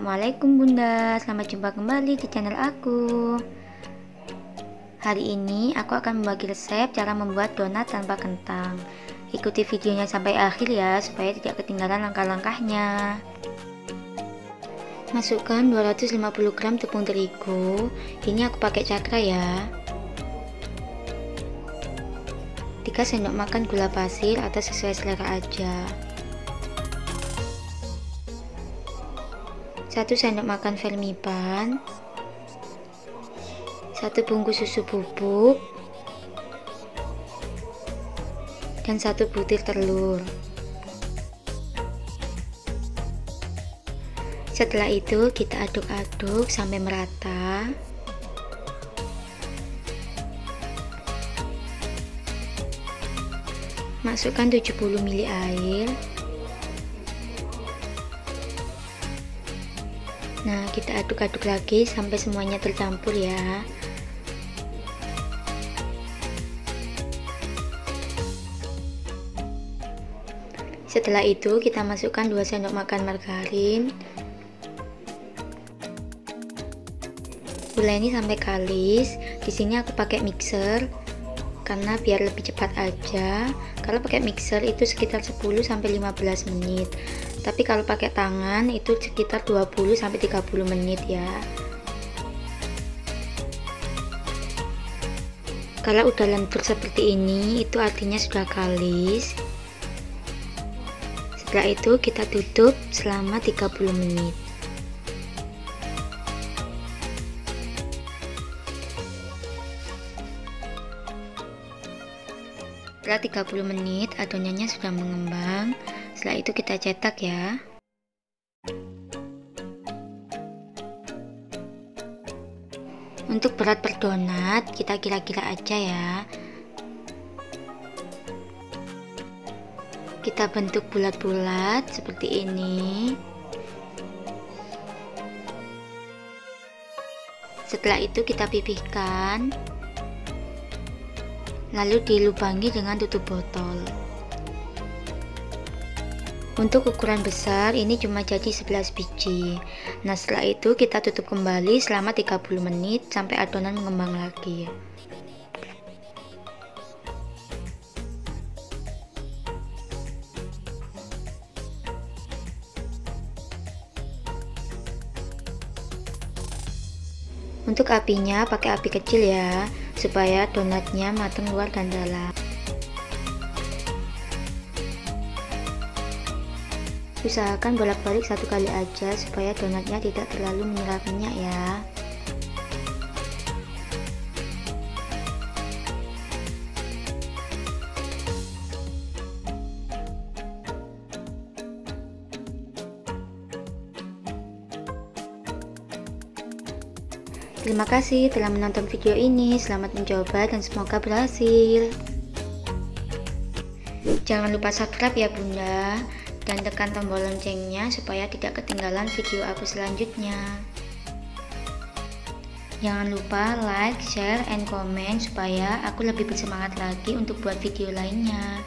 Assalamualaikum Bunda, selamat jumpa kembali di channel aku. Hari ini aku akan membagi resep cara membuat donat tanpa kentang. Ikuti videonya sampai akhir ya, supaya tidak ketinggalan langkah-langkahnya. Masukkan 250 gram tepung terigu. Ini aku pakai cakra ya. 3 sendok makan gula pasir atau sesuai selera aja. 1 sendok makan vermipan, 1 bungkus susu bubuk, dan 1 butir telur. Setelah itu kita aduk-aduk sampai merata. Masukkan 70 ml air. Nah, kita aduk-aduk lagi sampai semuanya tercampur ya. Setelah itu kita masukkan 2 sendok makan margarin. Uleni sampai kalis. Di sini aku pakai mixer karena biar lebih cepat aja. Kalau pakai mixer itu sekitar 10 sampai 15 menit. Tapi kalau pakai tangan itu sekitar 20 sampai 30 menit ya. Kalau udah lentur seperti ini, itu artinya sudah kalis. Setelah itu kita tutup selama 30 menit. Setelah 30 menit adonannya sudah mengembang. Setelah itu kita cetak ya. Untuk berat per donat kita kira-kira aja ya. Kita bentuk bulat-bulat seperti ini. Setelah itu kita pipihkan, lalu dilubangi dengan tutup botol. Untuk ukuran besar ini cuma jadi 11 biji. Nah, setelah itu kita tutup kembali selama 30 menit sampai adonan mengembang lagi. Untuk apinya pakai api kecil ya, supaya donatnya matang luar dan dalam. Usahakan bolak-balik 1 kali aja supaya donatnya tidak terlalu menyerap minyak ya. Terima kasih telah menonton video ini. Selamat mencoba dan semoga berhasil. Jangan lupa subscribe ya Bunda, dan tekan tombol loncengnya supaya tidak ketinggalan video aku selanjutnya. Jangan lupa like, share, and comment supaya aku lebih bersemangat lagi untuk buat video lainnya.